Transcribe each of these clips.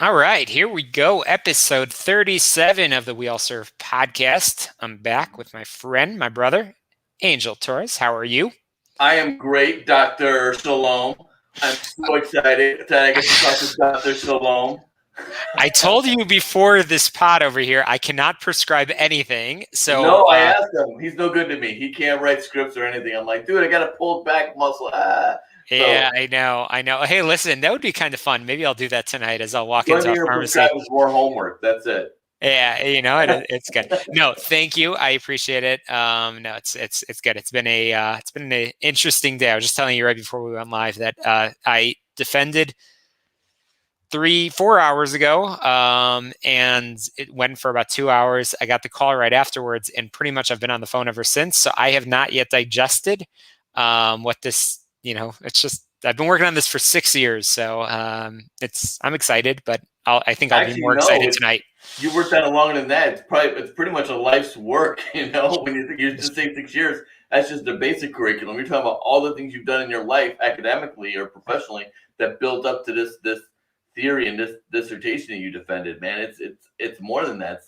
All right, here we go. Episode 37 of the We All Serve podcast. I'm back with my friend, my brother, Angel Torres. How are you? I am great, Dr. Shalom. I'm so excited that I get to talk to Dr. Shalom. I told you before this pod over here, I cannot prescribe anything. So no, I asked him. He's no good to me. He can't write scripts or anything. I'm like, dude, I got a pulled back muscle. Yeah, I know. Hey, listen, that would be kind of fun. Maybe I'll do that tonight as I'll walk into a pharmacy. More homework. That's it. Yeah, it's good. No, thank you. I appreciate it. No, it's good. It's been an interesting day. I was just telling you right before we went live that I defended 3-4 hours ago, and it went for about 2 hours. I got the call right afterwards, and pretty much I've been on the phone ever since. So I have not yet digested what this. It's just I've been working on this for 6 years, so I'm excited, but I think I'll be more excited tonight. You worked on it longer than that. It's pretty much a life's work. When you think you just say 6 years, that's just the basic curriculum. You're talking about all the things you've done in your life, academically or professionally, that built up to this theory and this dissertation that you defended. Man, it's more than that.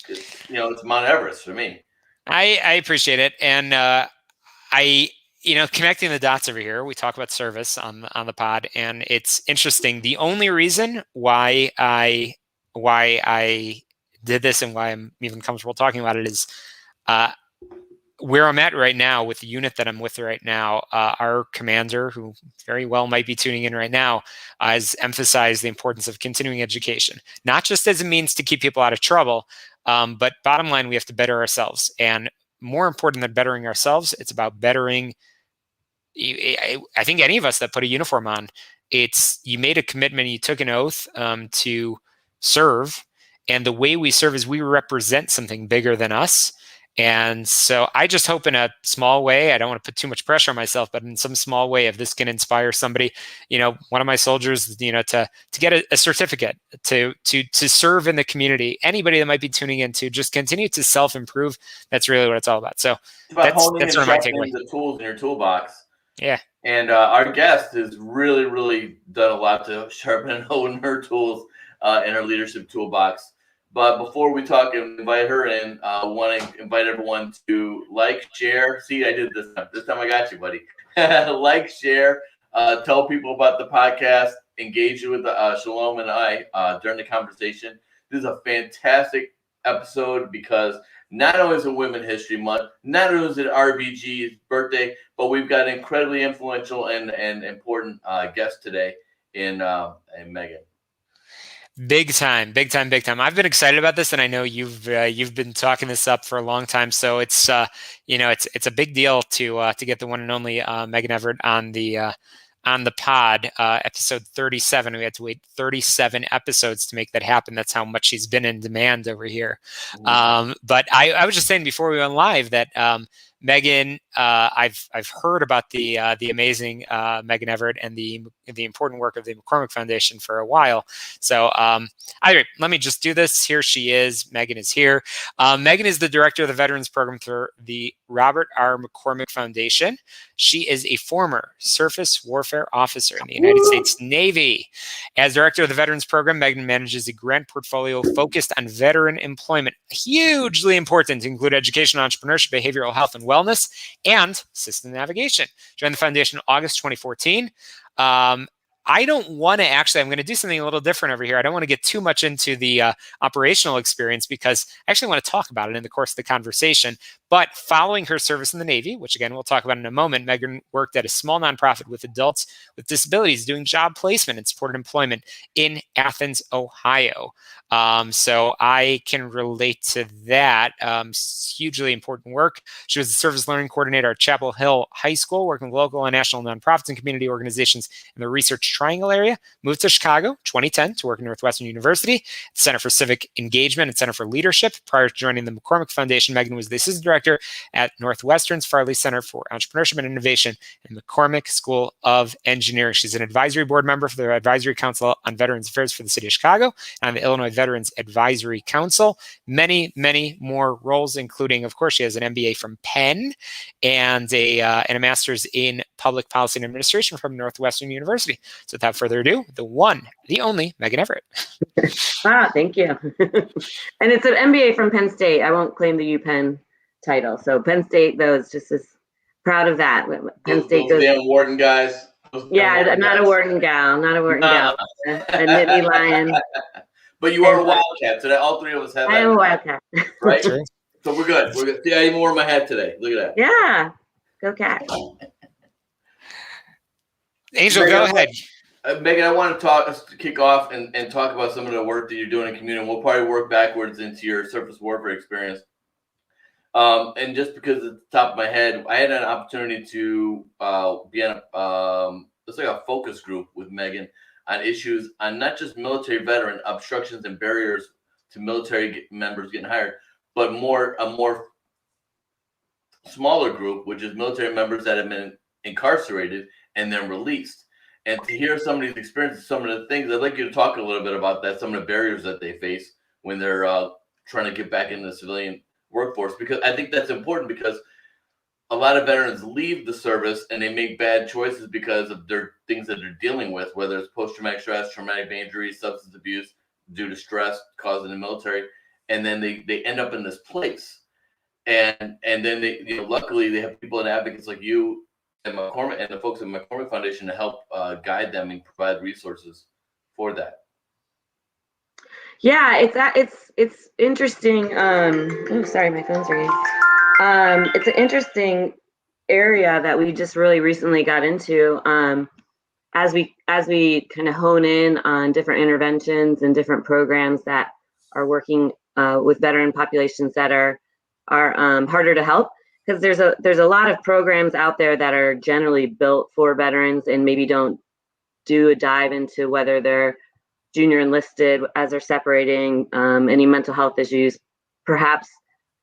It's Mount Everest for me. I appreciate it, and connecting the dots over here, we talk about service on the pod, and it's interesting. The only reason why I did this and why I'm even comfortable talking about it is where I'm at right now with the unit that I'm with right now. Our commander, who very well might be tuning in right now, has emphasized the importance of continuing education, not just as a means to keep people out of trouble, but bottom line, we have to better ourselves. And more important than bettering ourselves, it's about bettering. I think any of us that put a uniform on, you made a commitment, you took an oath to serve, and the way we serve is we represent something bigger than us. And so I just hope in a small way, I don't want to put too much pressure on myself, but in some small way, if this can inspire somebody, one of my soldiers, to get a certificate, to serve in the community, anybody that might be tuning in, to just continue to self-improve. That's really what it's all about. So that's sort of my takeaway. The tools in your toolbox. Yeah. And our guest has really, really done a lot to sharpen and hone her tools in her leadership toolbox. But before we talk and invite her in, I want to invite everyone to like, share. See, I did this time. This time I got you, buddy. Like, share, tell people about the podcast, engage with Shalom and I during the conversation. This is a fantastic episode because not only is it Women's History Month, not only is it RBG's birthday, but we've got an incredibly influential and important guest today in Megan. Big time. I've been excited about this, and I know you've been talking this up for a long time. So it's it's a big deal to get the one and only Megan Everett on the pod, episode 37. We had to wait 37 episodes to make that happen. That's how much she's been in demand over here. Mm-hmm. But I was just saying before we went live that Megan, I've heard about the amazing Megan Everett and the important work of the McCormick Foundation for a while. So let me just do this. Here she is. Megan is here. Megan is the director of the Veterans Program for the Robert R. McCormick Foundation. She is a former surface warfare officer in the United States Navy. As director of the Veterans Program, Megan manages a grant portfolio focused on veteran employment, hugely important to include education, entrepreneurship, behavioral health and wellness, and system navigation. Joined the foundation in August 2014. I don't want to I'm going to do something a little different over here. I don't want to get too much into the operational experience because I actually want to talk about it in the course of the conversation. But following her service in the Navy, which again, we'll talk about in a moment, Megan worked at a small nonprofit with adults with disabilities doing job placement and supported employment in Athens, Ohio. So I can relate to that. Hugely important work. She was the service learning coordinator at Chapel Hill High School, working with local and national nonprofits and community organizations in the Research Triangle area. Moved to Chicago 2010 to work at Northwestern University, Center for Civic Engagement and Center for Leadership. Prior to joining the McCormick Foundation, Megan was the assistant director director at Northwestern's Farley Center for Entrepreneurship and Innovation and McCormick School of Engineering. She's an advisory board member for the Advisory Council on Veterans Affairs for the City of Chicago and the Illinois Veterans Advisory Council. Many, many more roles, including, of course, she has an MBA from Penn and a master's in public policy and administration from Northwestern University. So without further ado, the one, the only Megan Everett. Wow, thank you. And it's an MBA from Penn State. I won't claim the UPenn title. So Penn State, though, is just as proud of that. Penn State those damn Wharton guys. I'm not a Wharton gal, not a Wharton gal. A Nittany Lion. But you are a Wildcat today. All three of us have that. I am a Wildcat. Right? So we're good. We're good. See, I even wore my hat today. Look at that. Yeah. Go Cats. Angel, go ahead. Megan, I want to kick off and talk about some of the work that you're doing in community. We'll probably work backwards into your surface warfare experience. And just because at the top of my head, I had an opportunity to be on it's like a focus group with Megan on issues on not just military veteran obstructions and barriers to military members getting hired, but a more smaller group, which is military members that have been incarcerated and then released. And to hear some of these experiences, some of the things, I'd like you to talk a little bit about that, some of the barriers that they face when they're trying to get back into the civilian workforce, because I think that's important, because a lot of veterans leave the service and they make bad choices because of their things that they're dealing with, whether it's post-traumatic stress, traumatic injury, substance abuse due to stress caused in the military, and then they end up in this place. And then they, luckily they have people and advocates like you and McCormick and the folks at McCormick Foundation to help guide them and provide resources for that. Yeah, it's interesting. Oh, sorry, my phone's ringing. It's an interesting area that we just really recently got into. As we kind of hone in on different interventions and different programs that are working with veteran populations that are harder to help, because there's a lot of programs out there that are generally built for veterans and maybe don't do a dive into whether they're junior enlisted as they're separating, any mental health issues. Perhaps,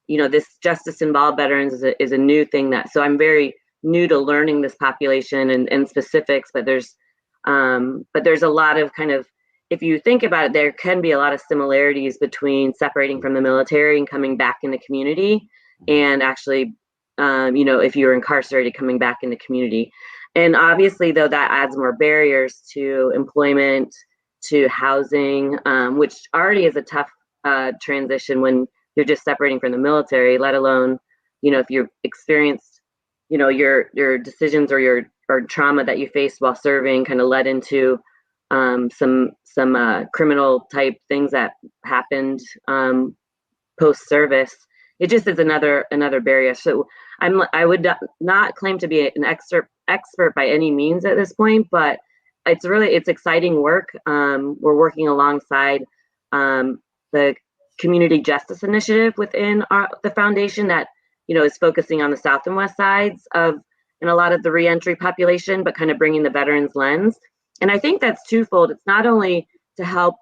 this justice involved veterans is a new thing so I'm very new to learning this population and specifics, but there's a lot of kind of, if you think about it, there can be a lot of similarities between separating from the military and coming back in the community, and actually, if you're incarcerated, coming back in the community. And obviously, though, that adds more barriers to employment, to housing, which already is a tough transition when you're just separating from the military, let alone, if you've experienced, your decisions or trauma that you faced while serving kind of led into some criminal type things that happened post service. It just is another barrier. So I would not claim to be an expert by any means at this point, but it's exciting work. We're working alongside the Community Justice Initiative within the foundation that is focusing on the south and west sides and a lot of the reentry population, but kind of bringing the veterans lens. And I think that's twofold. It's not only to help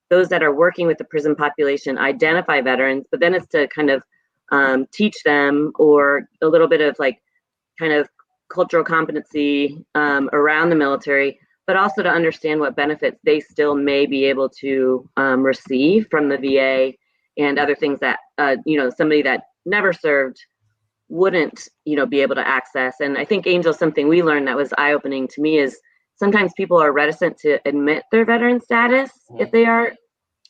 those that are working with the prison population identify veterans, but then it's to kind of teach them, or a little bit of like kind of cultural competency around the military, but also to understand what benefits they still may be able to receive from the VA and other things that somebody that never served wouldn't be able to access. And I think, Angel, something we learned that was eye-opening to me is sometimes people are reticent to admit their veteran status if they are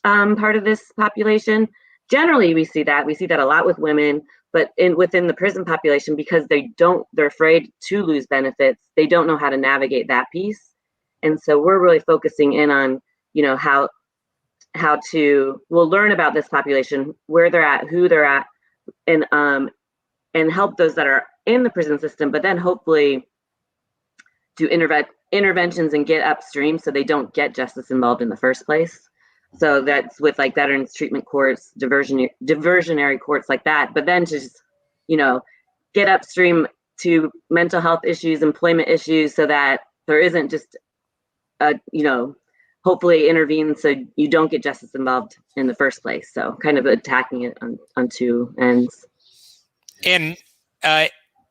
part of this population. Generally, we see that a lot with women, but within the prison population, because they're afraid to lose benefits. They don't know how to navigate that piece. And so we're really focusing in on, we'll learn about this population, where they're at, who they're at, and help those that are in the prison system, but then hopefully do interventions and get upstream so they don't get justice involved in the first place. So that's with like veterans treatment courts, diversionary courts like that, but then to just, get upstream to mental health issues, employment issues, so that there isn't just hopefully intervene so you don't get justice involved in the first place. So kind of attacking it on two ends. And uh,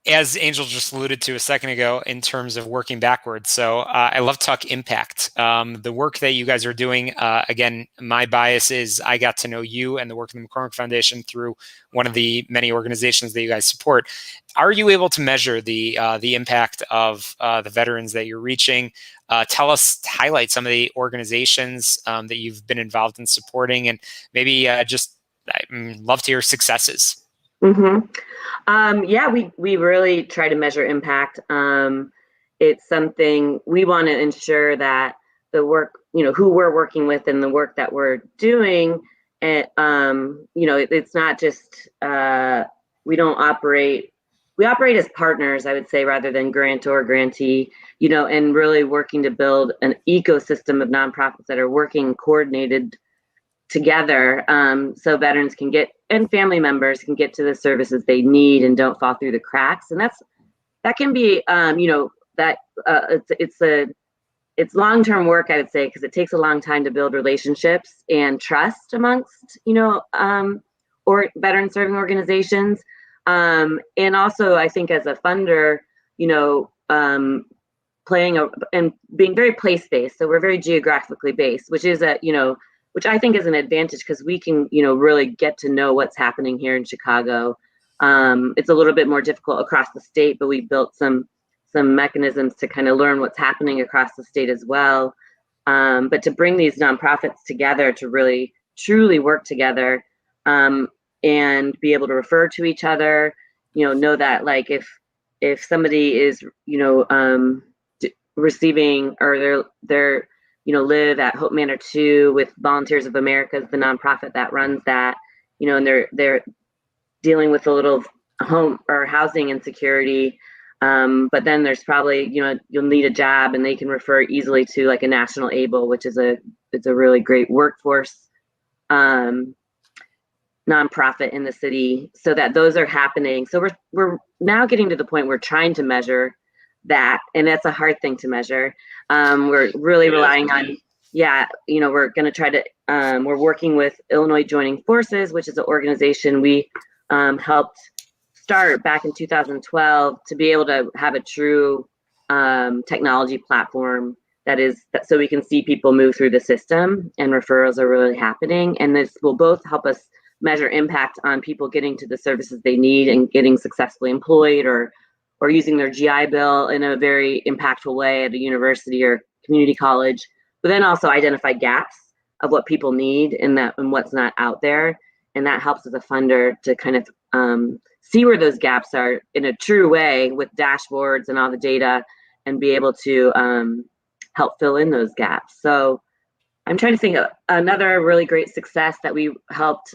as Angel just alluded to a second ago, in terms of working backwards, so I love Talk Impact. The work that you guys are doing, again, my bias is I got to know you and the work of the McCormick Foundation through one of the many organizations that you guys support. Are you able to measure the impact of the veterans that you're reaching? Highlight some of the organizations that you've been involved in supporting, and maybe just I'd love to hear successes. Yeah, we really try to measure impact. It's something we want to ensure that the work, who we're working with and the work that we're doing, and it's not just we operate as partners, I would say, rather than grantor or grantee, and really working to build an ecosystem of nonprofits that are working coordinated together, so veterans can get, and family members can get to the services they need and don't fall through the cracks. And that can be, it's long-term work, I would say, because it takes a long time to build relationships and trust amongst, or veteran serving organizations. And also, I think as a funder, and being very place-based. So we're very geographically based, which is which I think is an advantage because we can, really get to know what's happening here in Chicago. It's a little bit more difficult across the state, but we built some mechanisms to kind of learn what's happening across the state as well. But to bring these nonprofits together to really truly work together, and be able to refer to each other, know that like if somebody is, receiving, or they're live at Hope Manor 2 with Volunteers of America, the nonprofit that runs that, and they're dealing with a little home or housing insecurity. But then there's probably, you'll need a job, and they can refer easily to like a National ABLE, which is it's a really great workforce nonprofit in the city, so that those are happening. So we're now getting to the point where trying to measure that, and that's a hard thing to measure. We're really relying on, we're going to try to, we're working with Illinois Joining Forces, which is an organization we helped start back in 2012 to be able to have a true technology platform so we can see people move through the system and referrals are really happening. And this will both help us measure impact on people getting to the services they need and getting successfully employed or using their GI Bill in a very impactful way at a university or community college, but then also identify gaps of what people need and what's not out there. And that helps as a funder to kind of see where those gaps are in a true way with dashboards and all the data, and be able to help fill in those gaps. So I'm trying to think of another really great success that we helped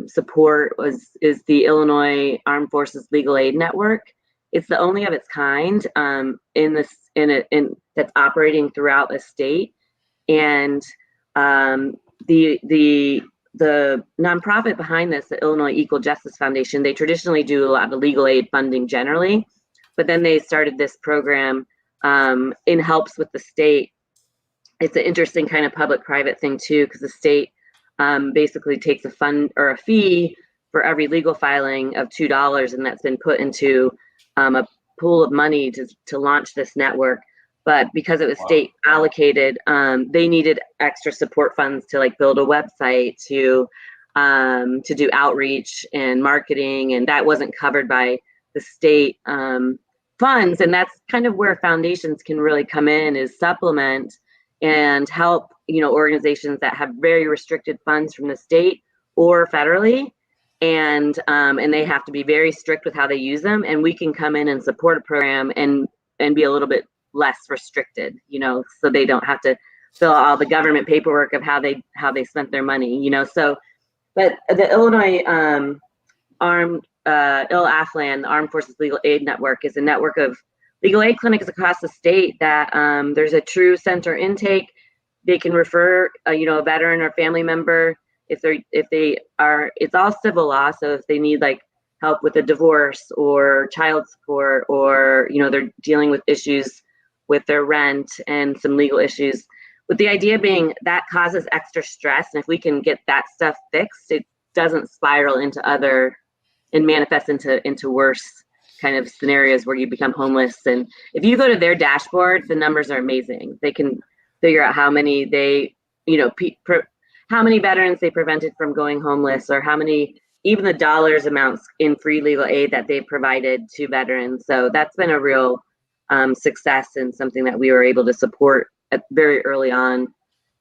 support is the Illinois Armed Forces Legal Aid Network. It's the only of its kind that's operating throughout the state, and the nonprofit behind this, the Illinois Equal Justice Foundation, they traditionally do a lot of legal aid funding generally, but then they started this program in helps with the state. It's an interesting kind of public-private thing too, because the state basically takes a fund or a fee for every legal filing of $2, and that's been put into a pool of money to launch this network. But because it was state allocated, they needed extra support funds to like build a website, to do outreach and marketing, and that wasn't covered by the state funds. And that's kind of where foundations can really come in, is supplement and help, organizations that have very restricted funds from the state or federally, and they have to be very strict with how they use them. And we can come in and support a program and be a little bit less restricted, so they don't have to fill out all the government paperwork of how they spent their money, So, but the Illinois ILAFLAN, Armed Forces Legal Aid Network, is a network of legal aid clinics across the state that there's a true center intake. They can refer, a veteran or family member if they are. It's all civil law, so if they need like help with a divorce or child support, or they're dealing with issues with their rent and some legal issues, with the idea being that causes extra stress, and if we can get that stuff fixed, it doesn't spiral into other and manifest into worse kind of scenarios where you become homeless. And if you go to their dashboard, the numbers are amazing. They can figure out how many they, how many veterans they prevented from going homeless, or how many, even the dollars amounts in free legal aid that they provided to veterans. So that's been a real success, and something that we were able to support very early on.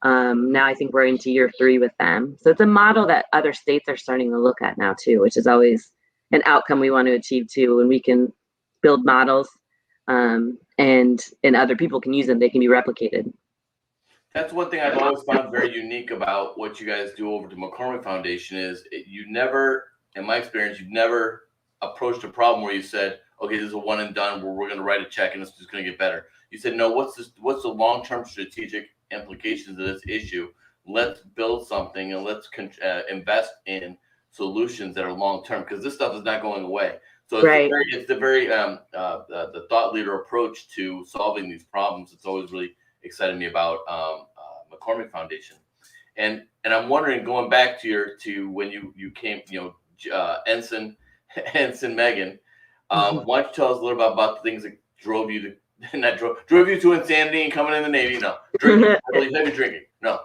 Now I think we're into year 3 with them. So it's a model that other states are starting to look at now too, which is always an outcome we want to achieve too. When we can build models and other people can use them, they can be replicated. That's one thing I've always found very unique about what you guys do over to McCormick Foundation is you never, in my experience, you've never approached a problem where you said, okay, this is a one and done where we're going to write a check and it's just going to get better. You said, no, what's the long-term strategic implications of this issue? Let's build something and let's invest in solutions that are long-term, because this stuff is not going away. So it's the very the thought leader approach to solving these problems. It's always really excited me about McCormick Foundation, and I'm wondering, going back to when you came, Ensign Megan, why don't you tell us a little bit about the things that drove you to drove you to insanity and coming in the Navy? No, drinking, heavy drinking. No,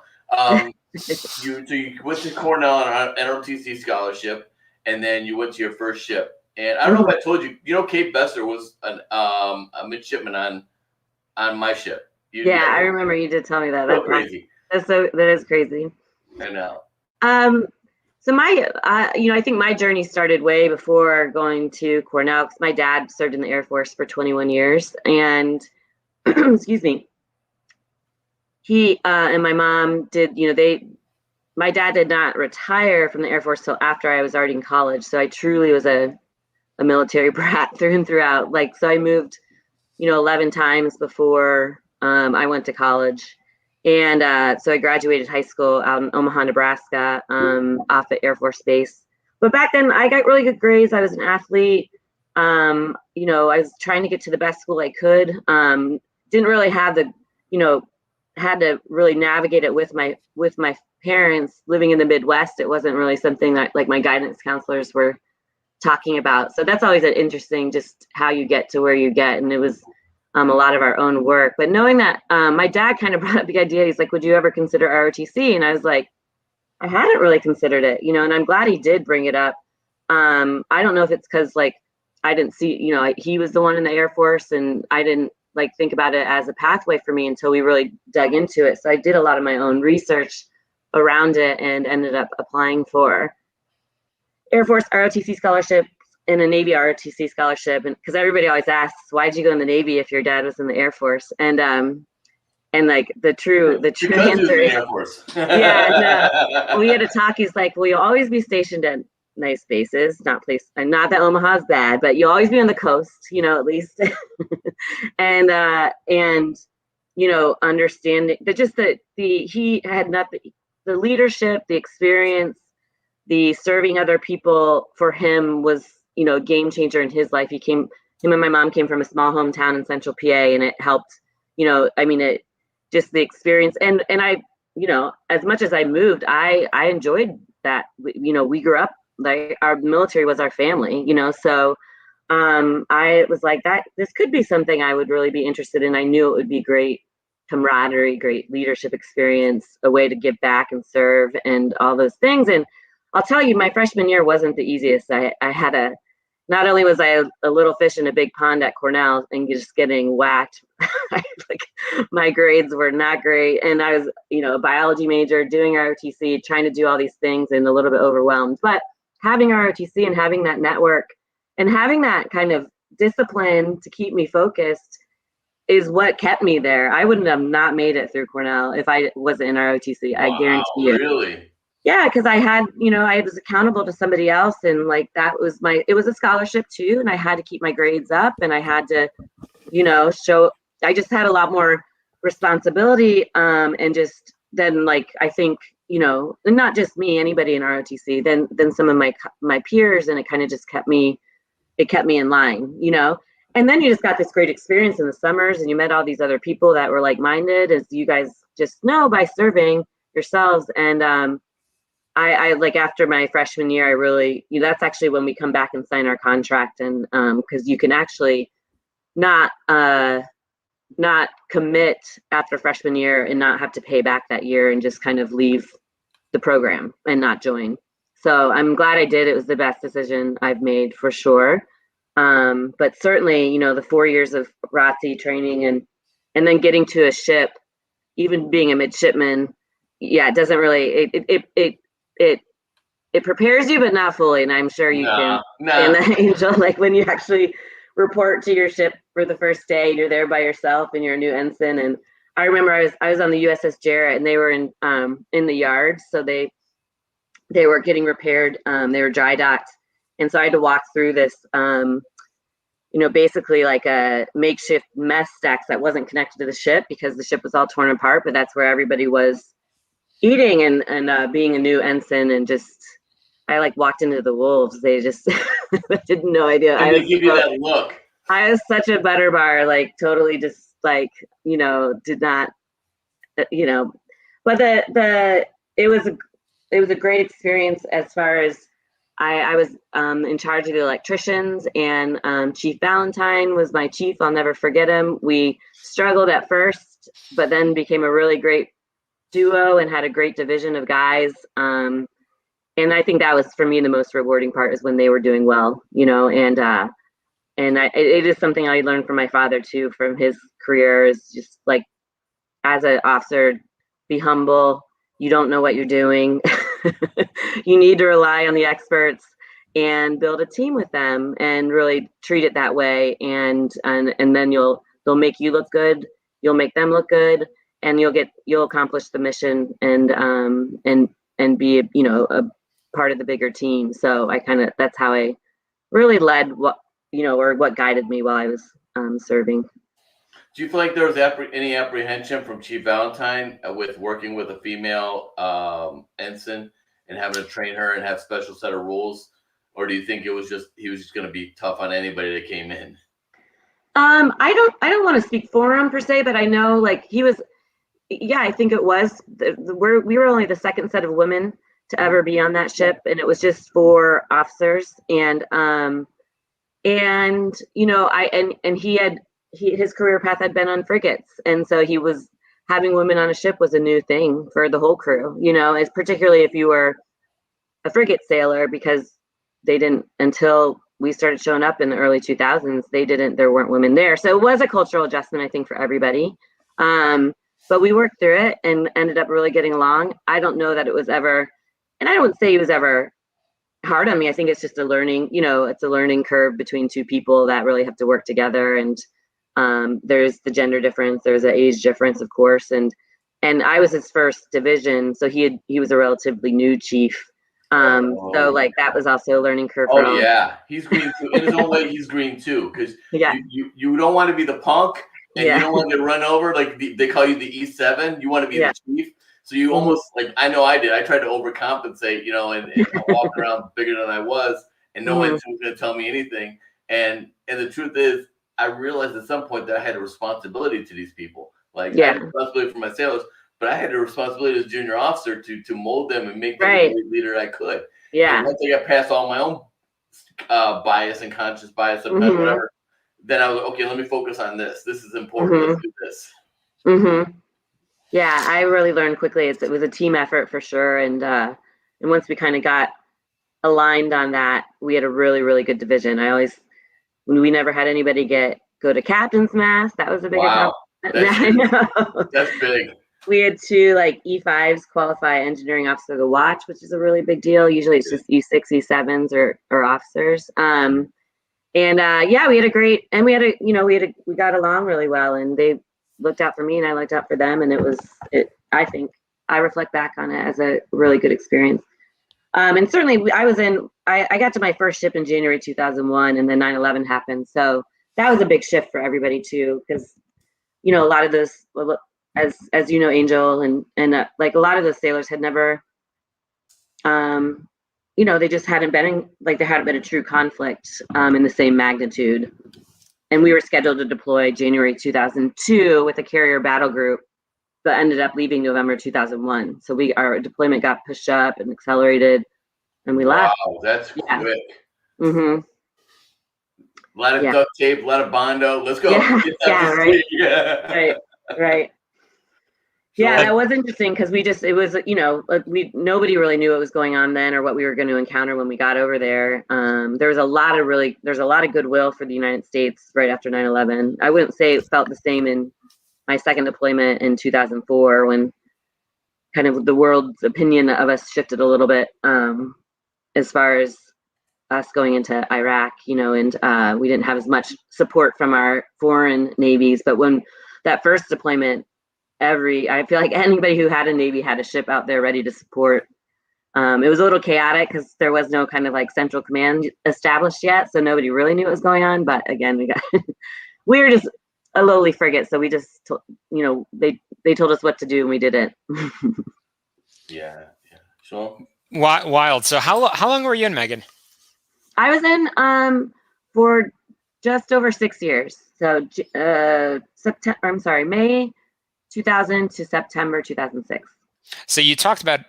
you went to Cornell on an ROTC scholarship, and then you went to your first ship. And I don't know if I told you, Kate Besser was a midshipman on my ship. I remember you did tell me that. That's crazy. That is crazy. I know. So my, I think my journey started way before going to Cornell, because my dad served in the Air Force for 21 years, and excuse me, he and my mom did. My dad did not retire from the Air Force till after I was already in college. So I truly was a military brat through and throughout. So I moved, 11 times before I went to college. And so I graduated high school out in Omaha, Nebraska, off at Air Force Base. But back then I got really good grades. I was an athlete. I was trying to get to the best school I could. Didn't really have had to really navigate it with my parents living in the Midwest. It wasn't really something that my guidance counselors were talking about. So that's always interesting, just how you get to where you get. And it was a lot of our own work. But knowing that, my dad kind of brought up the idea. He's like, would you ever consider ROTC? And I was like, I hadn't really considered it, and I'm glad he did bring it up. I don't know if it's because I didn't see, he was the one in the Air Force, and I didn't think about it as a pathway for me until we really dug into it. So I did a lot of my own research around it and ended up applying for Air Force ROTC scholarship and a Navy ROTC scholarship. And because everybody always asks, why'd you go in the Navy if your dad was in the Air Force? And the true answer is, Air Force. We had a talk. He's like, well, you'll always be stationed at nice bases, not that Omaha's bad, but you'll always be on the coast, at least. and understanding that just he had nothing, the leadership, the experience, the serving other people for him was, a game changer in his life. Him and my mom came from a small hometown in central PA, and it helped, it just the experience. And I, as much as I moved, I enjoyed that. We grew up, our military was our family, so I was like, this could be something I would really be interested in. I knew it would be great camaraderie, great leadership experience, a way to give back and serve and all those things. And I'll tell you, my freshman year wasn't the easiest. I had not only was I a little fish in a big pond at Cornell and just getting whacked, my grades were not great. And I was, a biology major, doing ROTC, trying to do all these things and a little bit overwhelmed. But having ROTC and having that network and having that kind of discipline to keep me focused is what kept me there. I wouldn't have not made it through Cornell if I wasn't in ROTC. I guarantee you. Really? Yeah, because I had, I was accountable to somebody else, and that was it was a scholarship too, and I had to keep my grades up, and I had to, show. I just had a lot more responsibility, and just then I think, and not just me, anybody in ROTC, than some of my peers, and it kind of just kept me in line, And then you just got this great experience in the summers, and you met all these other people that were like-minded, as you guys just know by serving yourselves. And I like after my freshman year, I really, that's actually when we come back and sign our contract, and because you can actually not commit after freshman year and not have to pay back that year and just kind of leave the program and not join. So I'm glad I did. It was the best decision I've made for sure. But certainly, the 4 years of Rotc training and then getting to a ship, even being a midshipman, yeah, it doesn't really it prepares you, but not fully. And I'm sure you can. And the Angel, like when you actually report to your ship for the first day, you're there by yourself and you're a new ensign. And I remember I was on the USS JARRETT, and they were in the yard, so they were getting repaired. They were dry docked, and so I had to walk through this, basically like a makeshift mess stacks that wasn't connected to the ship because the ship was all torn apart. But that's where everybody was eating and being a new ensign, and just I like walked into the wolves. They just didn't no idea. And they give you that look. I was such a butter bar, like totally just like, did not, but it was a great experience as far as I was in charge of the electricians, and Chief Valentine was my chief. I'll never forget him. We struggled at first, but then became a really great duo and had a great division of guys. And I think that was for me the most rewarding part, is when they were doing well, and it is something I learned from my father too, from his career, is just like, as an officer, be humble. You don't know what you're doing. You need to rely on the experts and build a team with them and really treat it that way. And then they'll make you look good. You'll make them look good, and you'll accomplish the mission and be a part of the bigger team. So that's how I really led or what guided me while I was serving. Do you feel like there was any apprehension from Chief Valentine with working with a female ensign and having to train her and have special set of rules? Or do you think he was just going to be tough on anybody that came in? I don't want to speak for him per se, but I know like he was, yeah, I think it was, we were only the second set of women to ever be on that ship, and it was just for officers. And his career path had been on frigates, and so he was having women on a ship was a new thing for the whole crew, as particularly if you were a frigate sailor, because they didn't, until we started showing up in the early 2000s, there weren't women there. So it was a cultural adjustment, I think, for everybody. But we worked through it and ended up really getting along. I don't know that it was ever, and I don't say he was ever hard on me. I think it's just a learning, it's a learning curve between two people that really have to work together. And there's the gender difference, there's an age difference, of course. And I was his first division, so he was a relatively new chief. So like that was also a learning curve. Oh yeah, he's green too. In his own way, he's green too, because you don't want to be the punk, and you don't want to get run over. Like they call you the E7. You want to be the chief. So you almost, like, I know I did. I tried to overcompensate, and walk around bigger than I was, and no one was going to tell me anything. And the truth is, I realized at some point that I had a responsibility to these people. Like I had a responsibility for my sailors, but I had a responsibility as a junior officer to mold them and make them the leader I could. Yeah. And once I got past all my own bias and conscious bias, sometimes whatever, then I was like, okay, let me focus on this. This is important. Let's do this. Yeah, I really learned quickly. It was a team effort for sure. And once we kind of got aligned on that, we had a really, really good division. We never had anybody go to captain's mast. That was a big accomplishment. That's big. We had 2 like E5s qualify engineering officer to watch, which is a really big deal. Usually it's just E6, E7s or officers. We had a great, and we got along really well, and they looked out for me and I looked out for them. And I think I reflect back on it as a really good experience. And certainly I got to my first ship in January 2001, and then 9/11 happened. So that was a big shift for everybody too, because, a lot of those, as you know, Angel, and like a lot of the sailors had never, they just hadn't been there hadn't been a true conflict in the same magnitude. And we were scheduled to deploy January 2002 with a carrier battle group. but ended up leaving November 2001. So our deployment got pushed up and accelerated, and we left. Wow, that's quick. Mm-hmm. A lot of duct tape, a lot of Bondo. Let's go. Yeah, right. Yeah. Right. Yeah, that was interesting because it was, nobody really knew what was going on then or what we were going to encounter when we got over there. There's a lot of goodwill for the United States right after 9/11. I wouldn't say it felt the same in my second deployment in 2004 when kind of the world's opinion of us shifted a little bit as far as us going into Iraq, and we didn't have as much support from our foreign navies. But when that first deployment, I feel like anybody who had a Navy had a ship out there ready to support. It was a little chaotic because there was no kind of like central command established yet, so nobody really knew what was going on. But again, we were just a lowly frigate, so we just, they told us what to do and we did it. Yeah. So Wild. So how long were you in, Megan? I was in for just over 6 years. So May 2000 to September 2006. So you talked about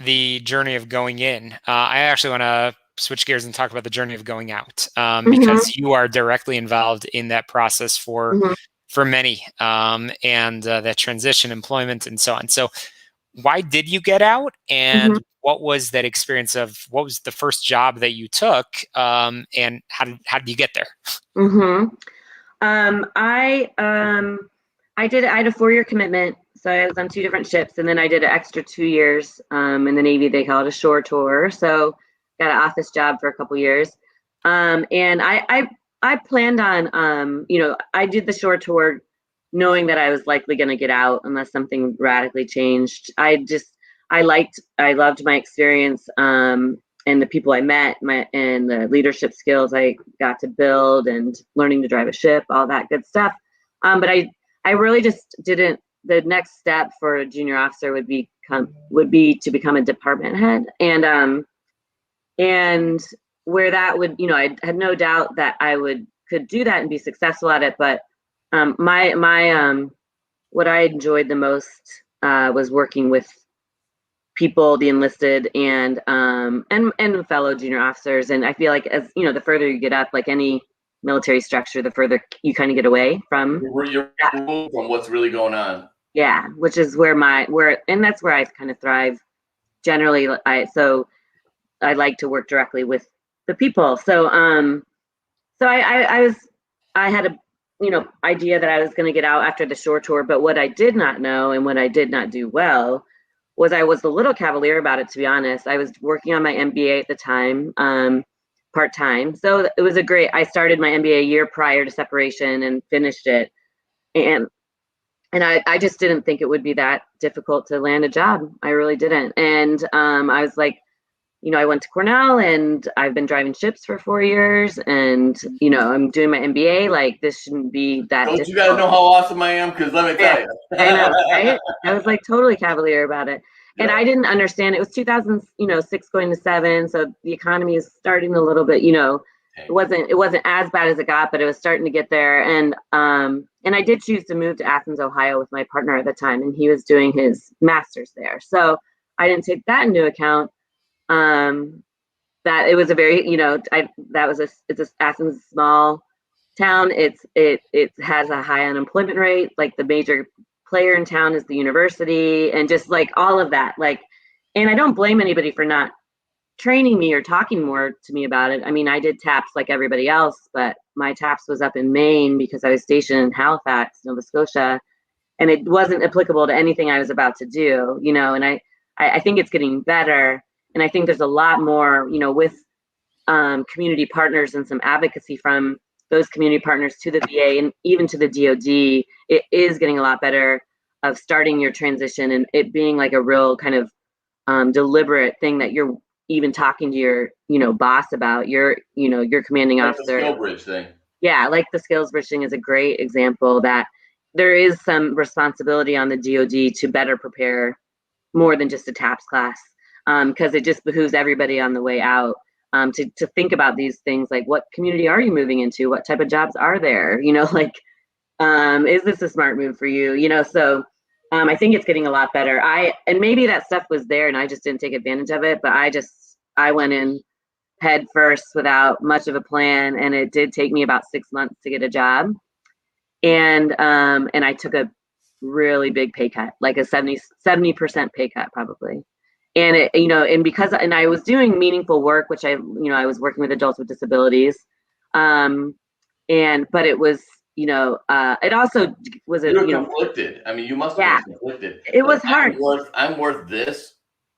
the journey of going in. I actually want to switch gears and talk about the journey of going out because you are directly involved in that process for many and that transition, employment, and so on. So why did you get out, and what was that experience of what was the first job that you took, and how did you get there? I had a 4-year commitment, so I was on 2 different ships, and then I did an extra 2 years in the Navy. They call it a shore tour, so got an office job for a couple years, and I planned on, I did the shore tour knowing that I was likely going to get out unless something radically changed. I loved my experience and the people I met, and the leadership skills I got to build, and learning to drive a ship, all that good stuff. But I really just didn't. The next step for a junior officer would be to become a department head, and where that would, I had no doubt that I could do that and be successful at it. But what I enjoyed the most was working with people, the enlisted, and fellow junior officers. And I feel like, as the further you get up, like any military structure, the further you kind of get away from what's really going on. Yeah, which is and that's where I kind of thrive generally. I like to work directly with the people. So I had a idea that I was going to get out after the shore tour, but what I did not know and what I did not do well was I was a little cavalier about it, to be honest. I was working on my MBA at the time, part-time. So it was I started my MBA a year prior to separation and finished it. And I just didn't think it would be that difficult to land a job. I really didn't. And I was like, I went to Cornell and I've been driving ships for 4 years, and I'm doing my MBA. Like, this shouldn't be that difficult. You guys know how awesome I am? Because let me tell you. I know, right? I was like totally cavalier about it. And I didn't understand. It was 2006 going to 7, so the economy is starting a little bit, it wasn't as bad as it got, but it was starting to get there. And I did choose to move to Athens, Ohio with my partner at the time, and he was doing his master's there. So I didn't take that into account. That it was a very, it's Athens, small town. It has a high unemployment rate. Like, the major player in town is the university, and just like all of that. Like, and I don't blame anybody for not training me or talking more to me about it. I mean, I did TAPS like everybody else, but my TAPS was up in Maine because I was stationed in Halifax, Nova Scotia, and it wasn't applicable to anything I was about to do, and I think it's getting better. And I think there's a lot more, with community partners and some advocacy from those community partners to the VA and even to the DoD. It is getting a lot better of starting your transition and it being like a real kind of deliberate thing that you're even talking to your, boss about, your commanding officer. The skill bridge thing. Yeah, like the skills bridge thing is a great example that there is some responsibility on the DoD to better prepare more than just a TAPS class. Because it just behooves everybody on the way out to think about these things, like, what community are you moving into? What type of jobs are there? Is this a smart move for you? So I think it's getting a lot better. And maybe that stuff was there and I just didn't take advantage of it, but I went in head first without much of a plan, and it did take me about 6 months to get a job. And I took a really big pay cut, like a 70% pay cut probably. And and I was doing meaningful work, which I was working with adults with disabilities. But it was, it also was conflicted. I mean, you must have been conflicted. It was hard. I'm worth this,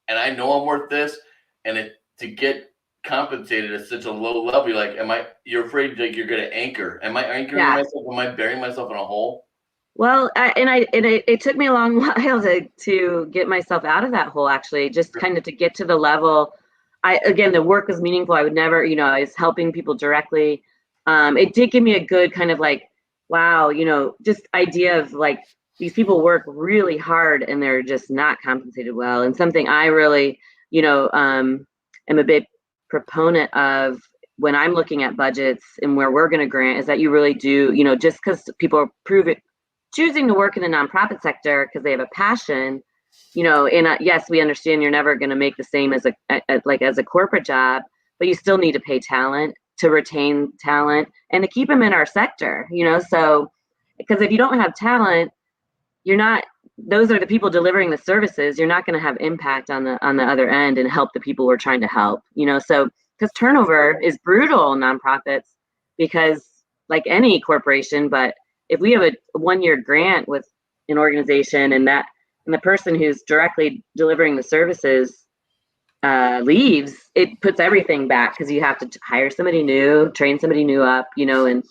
and I know I'm worth this, and to get compensated at such a low level, you're like, you're afraid like you're going to anchor. Am I anchoring myself? Am I burying myself in a hole? Well, it took me a long while to get myself out of that hole, actually, just kind of to get to the level. Again, the work was meaningful. I would never, I was helping people directly. It did give me a good kind of like, wow, just idea of like, these people work really hard and they're just not compensated well. And something I really, am a big proponent of when I'm looking at budgets and where we're going to grant is that you really do, just because people are choosing to work in the nonprofit sector because they have a passion, and yes, we understand you're never going to make the same as a corporate job, but you still need to pay talent to retain talent and to keep them in our sector, so because if you don't have talent, those are the people delivering the services. You're not going to have impact on the other end and help the people we're trying to help, so because turnover is brutal in nonprofits because like any corporation, but if we have a 1-year grant with an organization and the person who's directly delivering the services leaves, it puts everything back because you have to hire somebody new, train somebody new up, and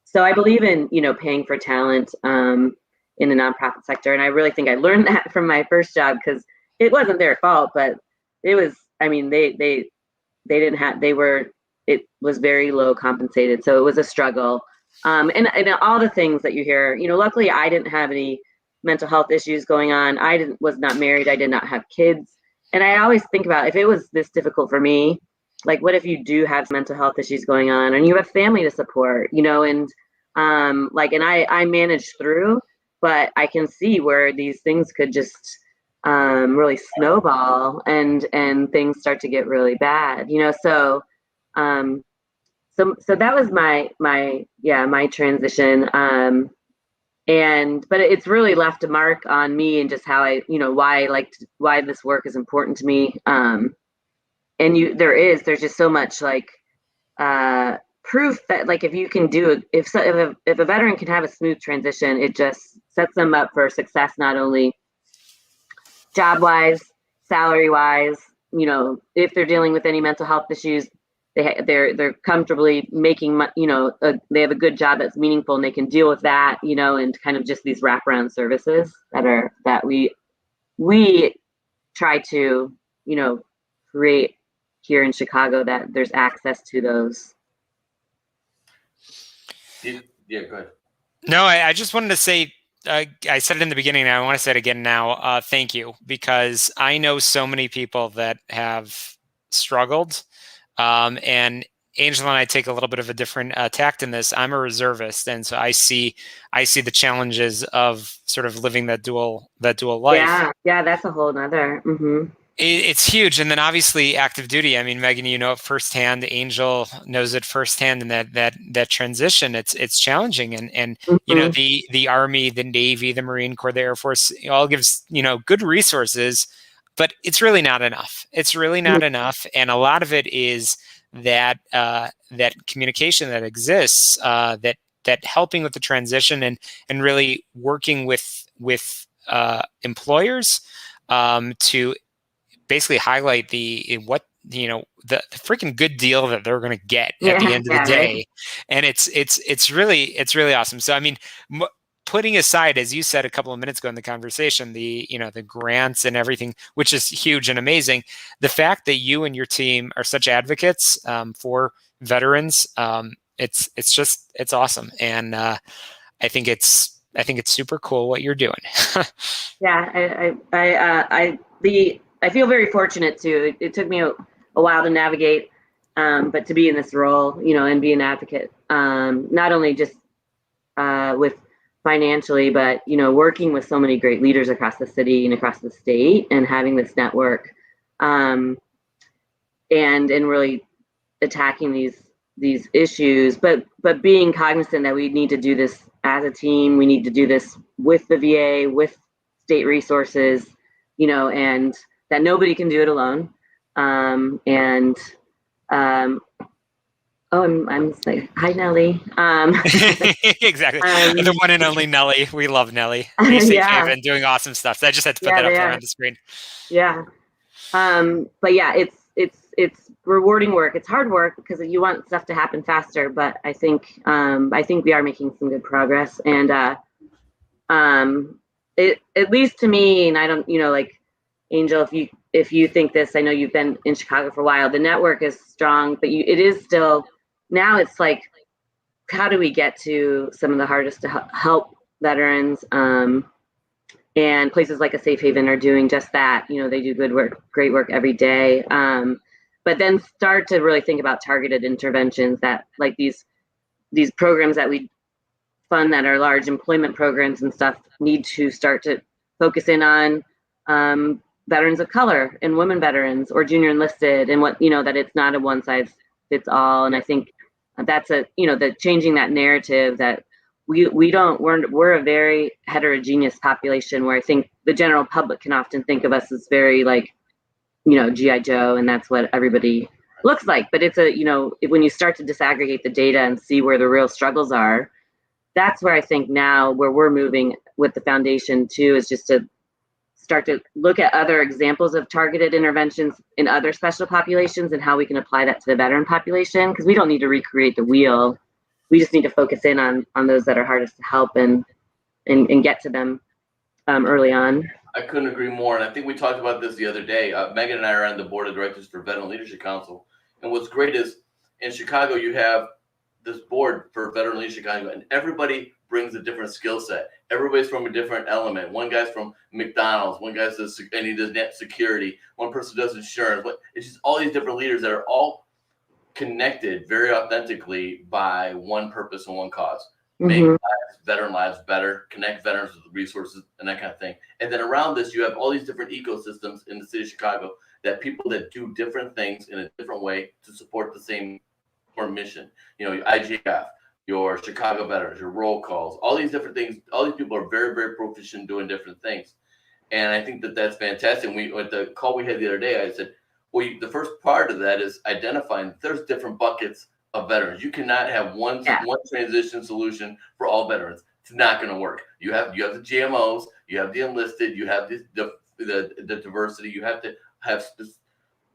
so I believe in, paying for talent in the nonprofit sector. And I really think I learned that from my first job because it wasn't their fault, but it was, it was very low compensated. So it was a struggle. And all the things that you hear, luckily I didn't have any mental health issues going on. Was not married. I did not have kids. And I always think about if it was this difficult for me, like what if you do have mental health issues going on and you have family to support, and I managed through, but I can see where these things could just really snowball and things start to get really bad, so that was my transition. But it's really left a mark on me and just how I, why this work is important to me. There's just so much proof that if you can do if a veteran can have a smooth transition, it just sets them up for success, not only job wise, salary wise, if they're dealing with any mental health issues, they're comfortably making, they have a good job that's meaningful and they can deal with that, and kind of just these wraparound services that we try to, create here in Chicago, that there's access to those. Yeah, go ahead. No, I just wanted to say, I said it in the beginning and I want to say it again now. Thank you, because I know so many people that have struggled. And Angela and I take a little bit of a different tact in this. I'm a reservist, and so I see the challenges of sort of living that dual life. Yeah, that's a whole nother. Mm-hmm. It's huge. And then obviously active duty. I mean, Megan, you know it firsthand. Angel knows it firsthand. And that transition, it's challenging. And Mm-hmm. the Army, the Navy, the Marine Corps, the Air Force, all gives good resources, but it's really not enough. It's really not enough. And a lot of it is that communication that exists, that helping with the transition and really working with employers to basically highlight the freaking good deal that they're going to get at the end of the day. Right. And it's really awesome. So, I mean, putting aside, as you said a couple of minutes ago in the conversation, the grants and everything, which is huge and amazing, the fact that you and your team are such advocates for veterans, it's awesome. And I think it's super cool what you're doing. Yeah, I feel very fortunate too. It took me a while to navigate, but to be in this role, and be an advocate, not only just with financially, but working with so many great leaders across the city and across the state, and having this network, and really attacking these issues, but being cognizant that we need to do this as a team. We need to do this with the VA, with state resources, and that nobody can do it alone. I'm like, hi, Nellie. Exactly. The one and only Nellie. We love Nellie. He's safe haven, doing awesome stuff. So I just had to put that up there on the screen. Yeah. But yeah, it's rewarding work. It's hard work because you want stuff to happen faster. But I think we are making some good progress. And it, at least to me, and I don't, like Angel, if you think this, I know you've been in Chicago for a while. The network is strong, but it is still. Now it's like, how do we get to some of the hardest to help veterans? And places like a Safe Haven are doing just that. They do great work every day. But then start to really think about targeted interventions that, like these programs that we fund that are large employment programs and stuff, need to start to focus in on veterans of color and women veterans or junior enlisted, and that it's not a one size fits all. And I think that's the changing that narrative that we're a very heterogeneous population, where I think the general public can often think of us as very like, G.I. Joe, and that's what everybody looks like. But it's when you start to disaggregate the data and see where the real struggles are, that's where I think now where we're moving with the foundation too, is just to start to look at other examples of targeted interventions in other special populations and how we can apply that to the veteran population, because we don't need to recreate the wheel. We just need to focus in on those that are hardest to help and get to them early on. I couldn't agree more. And I think we talked about this the other day. Megan and I are on the board of directors for Veteran Leadership Council. And what's great is in Chicago, you have this board for Veteran Leadership Council, and everybody brings a different skill set. Everybody's from a different element. One guy's from McDonald's, one guy's and he does net security, one person does insurance. It's just all these different leaders that are all connected very authentically by one purpose and one cause. Make veteran lives better, connect veterans with resources and that kind of thing. And then around this, you have all these different ecosystems in the city of Chicago, that people that do different things in a different way to support the same mission. Your IGF, your Chicago veterans, your roll calls, all these different things. All these people are very, very proficient doing different things. And I think that that's fantastic. With the call we had the other day, I said, well, the first part of that is identifying there's different buckets of veterans. You cannot have one transition solution for all veterans. It's not going to work. You have the GMOs, you have the enlisted, you have the diversity. You have to have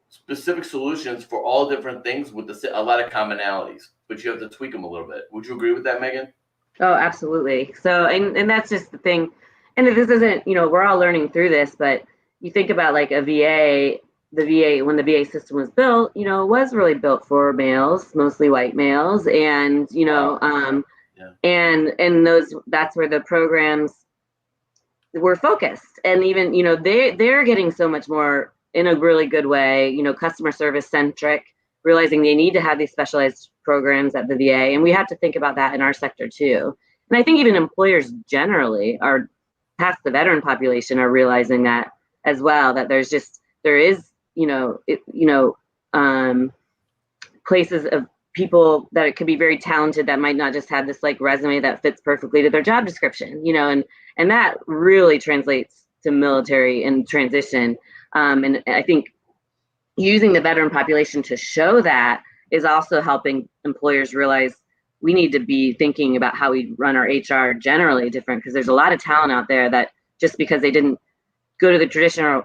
specific solutions for all different things with a lot of commonalities, but you have to tweak them a little bit. Would you agree with that, Megan? Oh, absolutely. So, and that's just the thing. And this isn't, we're all learning through this, but you think about like a VA. When the VA system was built, it was really built for males, mostly white males, and and that's where the programs were focused. And even they're getting so much more in a really good way, customer service centric, realizing they need to have these specialized programs at the VA, and we have to think about that in our sector too. And I think even employers generally are past the veteran population are realizing that as well, that there is places of people that it could be very talented that might not just have this like resume that fits perfectly to their job description, and that really translates to military and transition. And I think using the veteran population to show that is also helping employers realize we need to be thinking about how we run our HR generally different, because there's a lot of talent out there that just because they didn't go to the traditional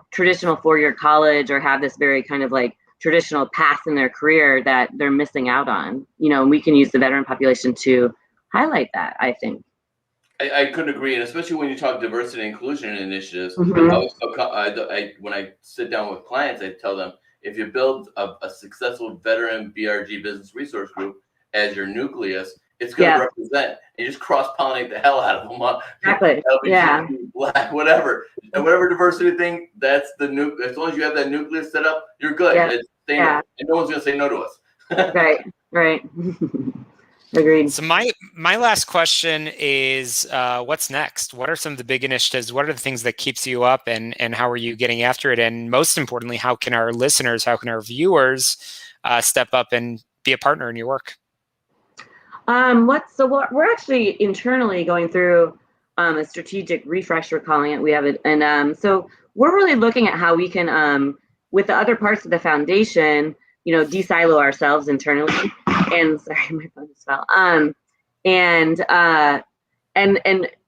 4-year college or have this very kind of like traditional path in their career that they're missing out on, and we can use the veteran population to highlight that, I think. I couldn't agree. And especially when you talk diversity and inclusion initiatives, Mm-hmm. When I sit down with clients, I tell them, if you build a successful veteran BRG business resource group as your nucleus, it's going to represent, and you just cross-pollinate the hell out of them. Exactly. LGBT, Black, whatever. And whatever diversity thing, that's the as long as you have that nucleus set up, you're good. And no one's going to say no to us. Right. Agreed. So my last question is, what's next? What are some of the big initiatives? What are the things that keeps you up, and how are you getting after it? And most importantly, how can our listeners, how can our viewers step up and be a partner in your work? What we're actually internally going through a strategic refresh, we're calling it. We have it, and so we're really looking at how we can, with the other parts of the foundation, de-silo ourselves internally. And sorry, my phone just fell. And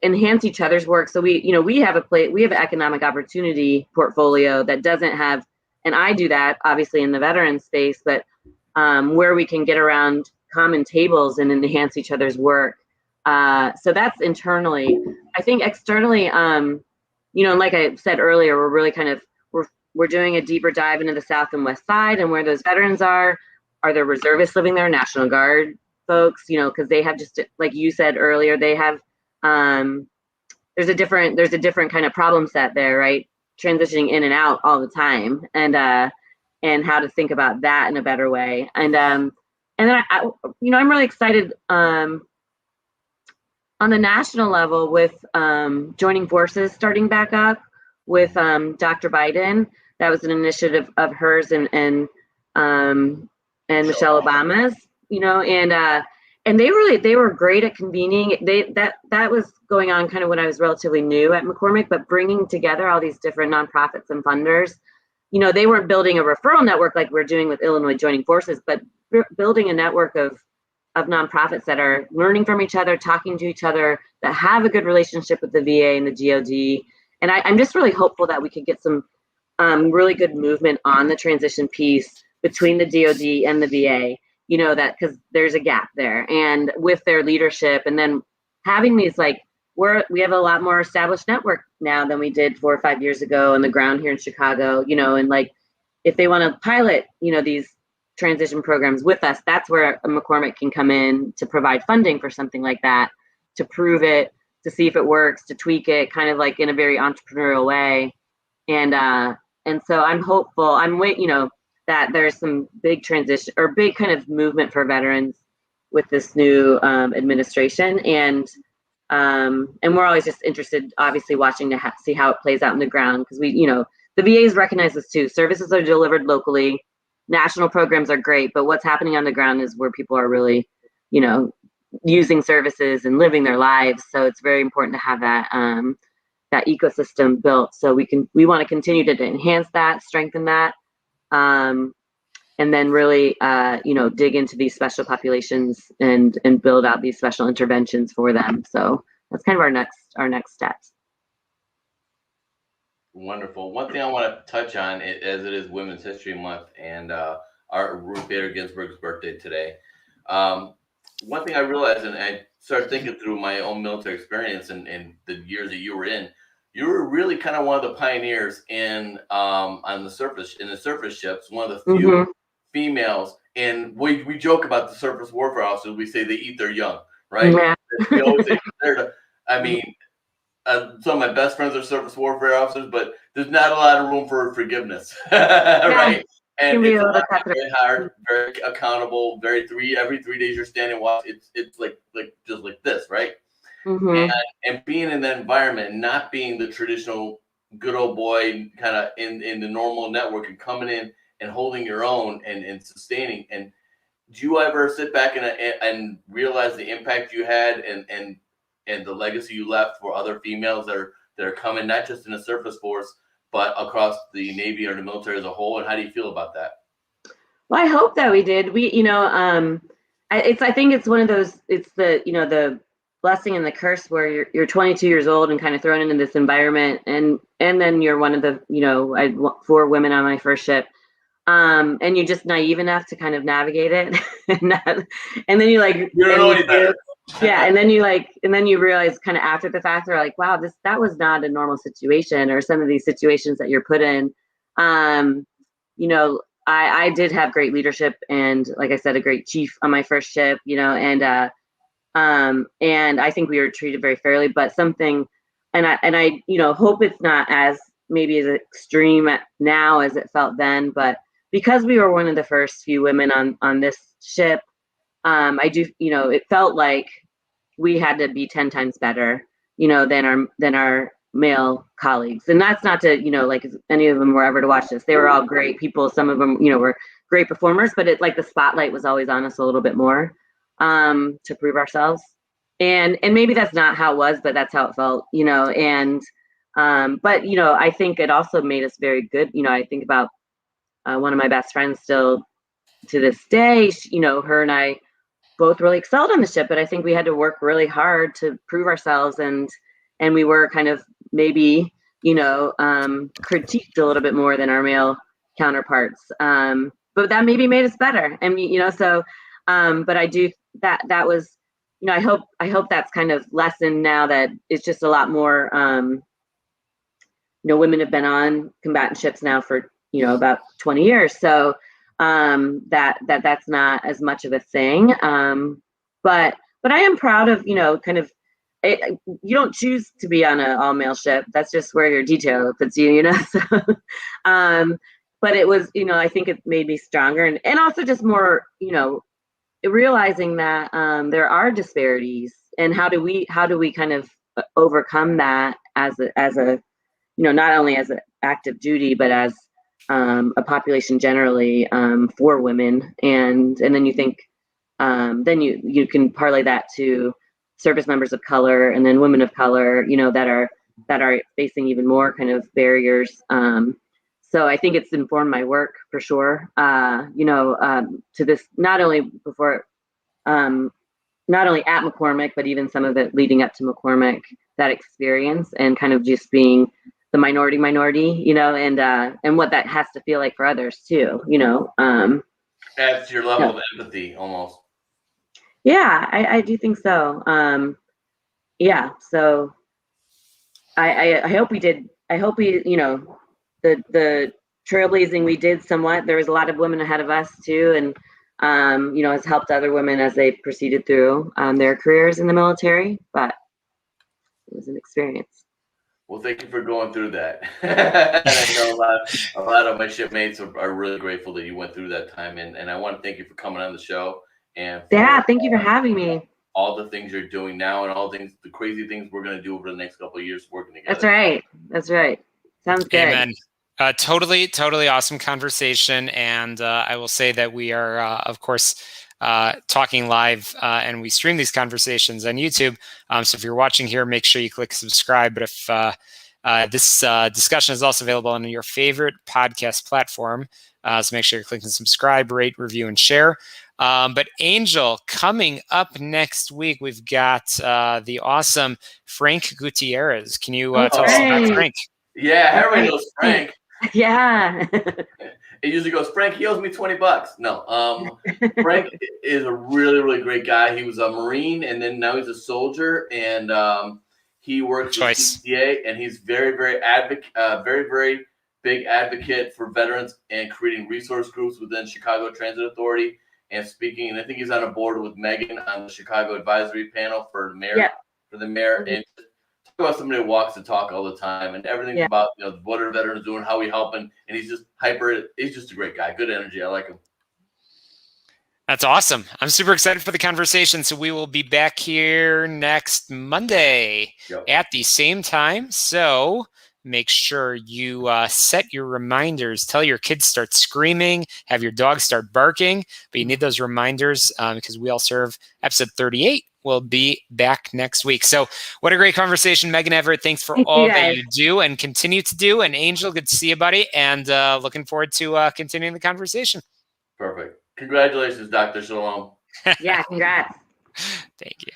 enhance each other's work. So we have an economic opportunity portfolio that doesn't have, and I do that obviously in the veteran space, but where we can get around common tables and enhance each other's work. So that's internally. I think externally, like I said earlier, we're really we're doing a deeper dive into the South and West Side and where those veterans are. Are there reservists living there, National Guard folks? Because they have, just like you said earlier, they have. There's a different kind of problem set there, right? Transitioning in and out all the time, and how to think about that in a better way. And then I'm really excited on the national level with joining forces starting back up with Dr. Biden. That was an initiative of hers and Michelle Obama's, and they were great at convening. That was going on kind of when I was relatively new at McCormick, but bringing together all these different nonprofits and funders. They weren't building a referral network like we're doing with Illinois Joining Forces, but building a network of nonprofits that are learning from each other, talking to each other, that have a good relationship with the VA and the DoD. And I'm just really hopeful that we could get some really good movement on the transition piece between the DoD and the VA. That because there's a gap there, and with their leadership, and then having these we have a lot more established network now than we did 4 or 5 years ago on the ground here in Chicago, and if they want to pilot, these transition programs with us, that's where a McCormick can come in to provide funding for something like that, to prove it, to see if it works, to tweak it kind of in a very entrepreneurial way. And so I'm hopeful, that there's some big transition or big kind of movement for veterans with this new administration. And we're always just interested, obviously, watching to see how it plays out in the ground, because the VAs recognize this too. Services are delivered locally. National programs are great, but what's happening on the ground is where people are really, using services and living their lives. So it's very important to have that that ecosystem built. So we want to continue to enhance that, strengthen that, and then really, dig into these special populations and build out these special interventions for them. So that's kind of our next steps. Wonderful. One thing I want to touch on, as it is Women's History Month and our Ruth Bader Ginsburg's birthday today. One thing I realized, and I started thinking through my own military experience and the years that you were in, you were really kind of one of the pioneers in on the surface ships, one of the few females. And we joke about the surface warfare officers. We say they eat their young, right? Yeah. We always say some of my best friends are surface warfare officers, but there's not a lot of room for forgiveness, right? And it's very hard, very accountable, every 3 days you're standing watch. It's like just like this, right? And being in that environment and not being the traditional good old boy kind of in the normal network, and coming in and holding your own and sustaining. And do you ever sit back and realize the impact you had and the legacy you left for other females that are coming, not just in the surface force, but across the Navy or the military as a whole? And how do you feel about that? Well, I hope that we did. I think it's one of those, it's the blessing and the curse where you're 22 years old and kind of thrown into this environment, and then you're one of the, I had 4 women on my first ship, and you're just naive enough to kind of navigate it, and then you don't know any better. Yeah, and then you realize kind of after the fact, they're like, wow, that was not a normal situation, or some of these situations that you're put in. I did have great leadership, and like I said, a great chief on my first ship, and I think we were treated very fairly, but something, and I hope it's not as maybe as extreme now as it felt then, but because we were one of the first few women on this ship, I do, it felt like we had to be 10 times better, than our male colleagues. And that's not to, like if any of them were ever to watch this, they were all great people. Some of them, were great performers, but it like the spotlight was always on us a little bit more to prove ourselves. And maybe that's not how it was, but that's how it felt, and but I think it also made us very good. I think about one of my best friends still to this day, her and I both really excelled on the ship, but I think we had to work really hard to prove ourselves, and we were kind of maybe critiqued a little bit more than our male counterparts, but that maybe made us better. And so but I do that was I hope that's kind of lessened now that it's just a lot more women have been on combatant ships now for about 20 years, so that's not as much of a thing. But I am proud of, kind of, you don't choose to be on an all male ship. That's just where your detail puts you, So, but it was, I think it made me stronger, and also just more, realizing that there are disparities, and how do we kind of overcome that as a not only as an active duty, but as a population generally for women, and then you think then you can parlay that to service members of color, and then women of color that are facing even more kind of barriers. So I think it's informed my work for sure, to this, not only before not only at McCormick, but even some of it leading up to McCormick, that experience, and kind of just being the minority, and what that has to feel like for others too, Adds to your level of empathy almost. Yeah, I do think so. Yeah, so I hope we did. I hope we, the trailblazing we did somewhat. There was a lot of women ahead of us too, and has helped other women as they proceeded through their careers in the military. But it was an experience. Well, thank you for going through that. And I know a lot of my shipmates are really grateful that you went through that time. And I want to thank you for coming on the show. And thank you for having me. All the things you're doing now, and all the crazy things we're going to do over the next couple of years working together. That's right. Sounds good. Amen. Totally awesome conversation. And I will say that we are, of course, talking live, and we stream these conversations on YouTube. So if you're watching here, make sure you click subscribe. But if this discussion is also available on your favorite podcast platform, so make sure you're clicking subscribe, rate, review, and share. But Angel, coming up next week, we've got the awesome Frank Gutierrez. Can you tell us about Frank? Yeah, everybody knows Frank. Yeah. It usually goes, Frank, he owes me $20. No, Frank is a really, really great guy. He was a Marine, and then now he's a soldier, and he works with CCA, and he's very, very big advocate for veterans and creating resource groups within Chicago Transit Authority, and speaking. And I think he's on a board with Megan on the Chicago advisory panel for the mayor. Yeah. For the mayor, and talk about somebody who walks the talk all the time, and everything about what are veterans doing, how we helping, and he's just hyper. He's just a great guy, good energy. I like him. That's awesome. I'm super excited for the conversation. So we will be back here next Monday at the same time. So make sure you set your reminders. Tell your kids start screaming. Have your dog start barking. But you need those reminders because We All Serve episode 38 will be back next week. So what a great conversation. Megan Everett, thanks for all that you do and continue to do. And Angel, good to see you, buddy. And looking forward to continuing the conversation. Perfect. Congratulations, Dr. Shalom. Yeah, congrats. Thank you.